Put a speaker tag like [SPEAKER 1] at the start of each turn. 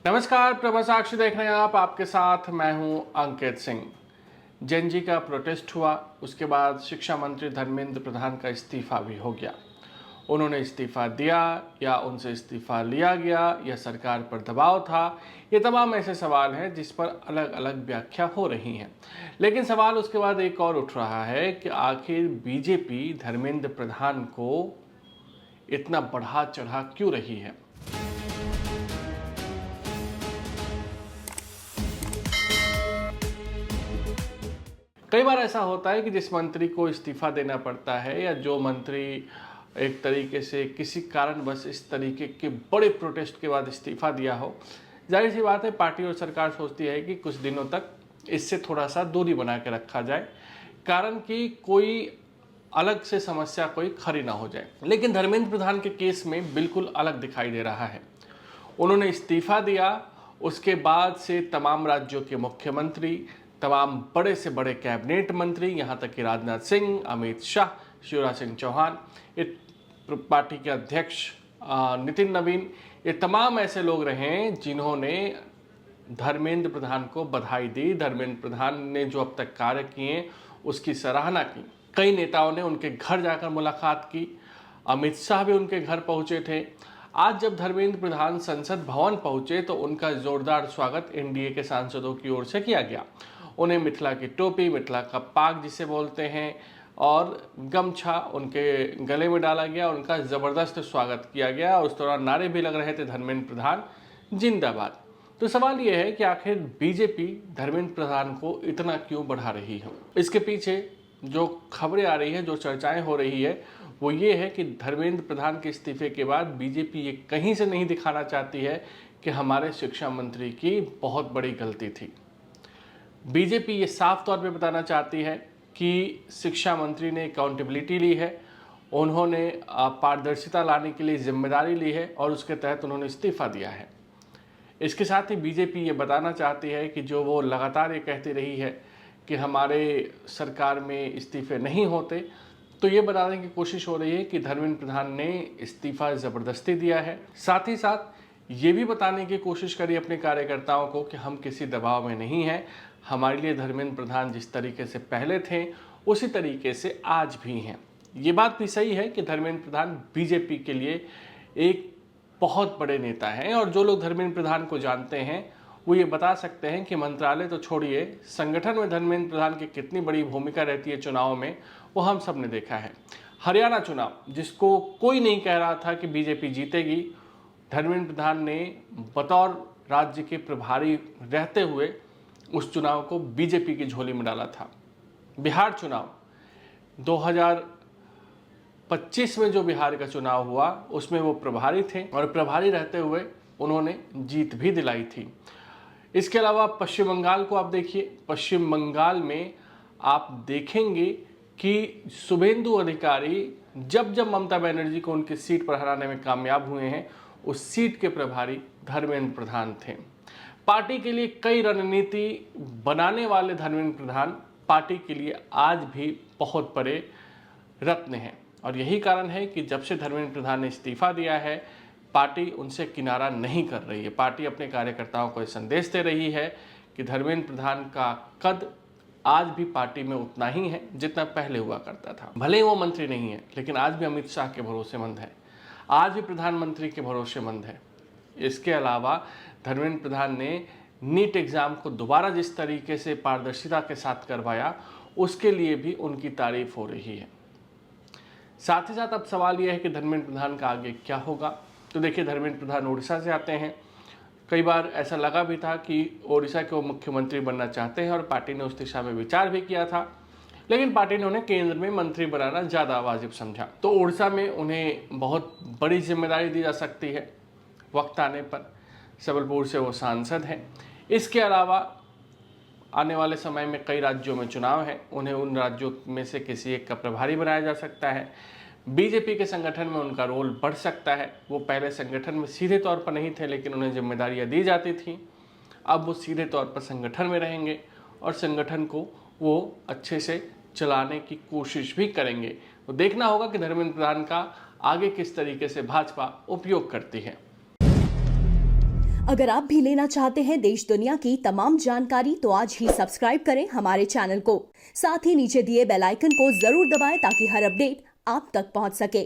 [SPEAKER 1] नमस्कार, प्रभा साक्षी देख रहे हैं आप। आपके साथ मैं हूं अंकित सिंह। जेएनजी का प्रोटेस्ट हुआ, उसके बाद शिक्षा मंत्री धर्मेंद्र प्रधान का इस्तीफा भी हो गया। उन्होंने इस्तीफा दिया या उनसे इस्तीफा लिया गया या सरकार पर दबाव था, ये तमाम ऐसे सवाल हैं जिस पर अलग अलग व्याख्या हो रही हैं। लेकिन सवाल उसके बाद एक और उठ रहा है कि आखिर बीजेपी धर्मेंद्र प्रधान को इतना बढ़ा चढ़ा क्यों रही है। कई बार ऐसा होता है कि जिस मंत्री को इस्तीफा देना पड़ता है या जो मंत्री एक तरीके से किसी कारणवश इस तरीके के बड़े प्रोटेस्ट के बाद इस्तीफा दिया हो, जाहिर सी बात है पार्टी और सरकार सोचती है कि कुछ दिनों तक इससे थोड़ा सा दूरी बना के रखा जाए, कारण कि कोई अलग से समस्या कोई खड़ी ना हो जाए। लेकिन धर्मेंद्र प्रधान के केस में बिल्कुल अलग दिखाई दे रहा है। उन्होंने इस्तीफा दिया, उसके बाद से तमाम राज्यों के मुख्यमंत्री, तमाम बड़े से बड़े कैबिनेट मंत्री, यहाँ तक कि राजनाथ सिंह, अमित शाह, शिवराज सिंह चौहान, ये पार्टी के अध्यक्ष नितिन नवीन, ये तमाम ऐसे लोग रहे हैं जिन्होंने धर्मेंद्र प्रधान को बधाई दी। धर्मेंद्र प्रधान ने जो अब तक कार्य किए उसकी सराहना की। कई नेताओं ने उनके घर जाकर मुलाकात की, अमित शाह भी उनके घर पहुंचे थे। आज जब धर्मेंद्र प्रधान संसद भवन पहुंचे तो उनका जोरदार स्वागत एनडीए के सांसदों की ओर से किया गया। उन्हें मिथिला की टोपी, मिथिला का पाग जिसे बोलते हैं, और गमछा उनके गले में डाला गया। उनका ज़बरदस्त स्वागत किया गया और उस दौरान नारे भी लग रहे थे, धर्मेंद्र प्रधान जिंदाबाद। तो सवाल ये है कि आखिर बीजेपी धर्मेंद्र प्रधान को इतना क्यों बढ़ा रही है। इसके पीछे जो खबरें आ रही है, जो चर्चाएं हो रही है, वो ये है कि धर्मेंद्र प्रधान के इस्तीफे के बाद बीजेपी ये कहीं से नहीं दिखाना चाहती है कि हमारे शिक्षा मंत्री की बहुत बड़ी गलती थी। बीजेपी ये साफ तौर पे बताना चाहती है कि शिक्षा मंत्री ने अकाउंटेबिलिटी ली है, उन्होंने पारदर्शिता लाने के लिए जिम्मेदारी ली है और उसके तहत उन्होंने इस्तीफा दिया है। इसके साथ ही बीजेपी ये बताना चाहती है कि जो वो लगातार ये कहती रही है कि हमारे सरकार में इस्तीफे नहीं होते, तो ये बताने की कोशिश हो रही है कि धर्मेंद्र प्रधान ने इस्तीफा ज़बरदस्ती दिया है। साथ ही साथ ये भी बताने की कोशिश करी अपने कार्यकर्ताओं को कि हम किसी दबाव में नहीं हैं, हमारे लिए धर्मेंद्र प्रधान जिस तरीके से पहले थे उसी तरीके से आज भी हैं। ये बात भी सही है कि धर्मेंद्र प्रधान बीजेपी के लिए एक बहुत बड़े नेता हैं और जो लोग धर्मेंद्र प्रधान को जानते हैं वो ये बता सकते हैं कि मंत्रालय तो छोड़िए, संगठन में धर्मेंद्र प्रधान की कितनी बड़ी भूमिका रहती है चुनाव में, वो हम सब ने देखा है। हरियाणा चुनाव, जिसको कोई नहीं कह रहा था कि बीजेपी जीतेगी, धर्मेंद्र प्रधान ने बतौर राज्य के प्रभारी रहते हुए उस चुनाव को बीजेपी की झोली में डाला था। बिहार चुनाव 2025 में जो बिहार का चुनाव हुआ उसमें वो प्रभारी थे और प्रभारी रहते हुए उन्होंने जीत भी दिलाई थी। इसके अलावा पश्चिम बंगाल को आप देखिए, पश्चिम बंगाल में आप देखेंगे कि शुभेंदु अधिकारी जब जब ममता बनर्जी को उनकी सीट पर हराने में कामयाब हुए हैं, उस सीट के प्रभारी धर्मेंद्र प्रधान थे। पार्टी के लिए कई रणनीति बनाने वाले धर्मेंद्र प्रधान पार्टी के लिए आज भी बहुत बड़े रत्न हैं और यही कारण है कि जब से धर्मेंद्र प्रधान ने इस्तीफा दिया है, पार्टी उनसे किनारा नहीं कर रही है। पार्टी अपने कार्यकर्ताओं को संदेश दे रही है कि धर्मेंद्र प्रधान का कद आज भी पार्टी में उतना ही है जितना पहले हुआ करता था। भले ही वो मंत्री नहीं है, लेकिन आज भी अमित शाह के भरोसेमंद है, आज भी प्रधानमंत्री के भरोसेमंद है। इसके अलावा धर्मेंद्र प्रधान ने नीट एग्ज़ाम को दोबारा जिस तरीके से पारदर्शिता के साथ करवाया, उसके लिए भी उनकी तारीफ हो रही है। साथ ही साथ अब सवाल यह है कि धर्मेंद्र प्रधान का आगे क्या होगा। तो देखिए, धर्मेंद्र प्रधान उड़ीसा से आते हैं। कई बार ऐसा लगा भी था कि ओडिशा के वो मुख्यमंत्री बनना चाहते हैं और पार्टी ने उस दिशा में विचार भी किया था, लेकिन पार्टी ने उन्हें केंद्र में मंत्री बनाना ज़्यादा वाजिब समझा। तो उड़ीसा में उन्हें बहुत बड़ी जिम्मेदारी दी जा सकती है वक्त आने पर। सबलपुर से वो सांसद हैं। इसके अलावा आने वाले समय में कई राज्यों में चुनाव है, उन्हें उन राज्यों में से किसी एक का प्रभारी बनाया जा सकता है। बीजेपी के संगठन में उनका रोल बढ़ सकता है। वो पहले संगठन में सीधे तौर पर नहीं थे, लेकिन उन्हें जिम्मेदारियां दी जाती थीं। अब वो सीधे तौर पर संगठन में रहेंगे और संगठन को वो अच्छे से चलाने की कोशिश भी करेंगे। तो देखना होगा कि धर्मेंद्र प्रधान का आगे किस तरीके से भाजपा उपयोग करती है।
[SPEAKER 2] अगर आप भी लेना चाहते हैं देश दुनिया की तमाम जानकारी तो आज ही सब्सक्राइब करें हमारे चैनल को। साथ ही नीचे दिए बेल आइकन को जरूर दबाएं ताकि हर अपडेट आप तक पहुंच सके।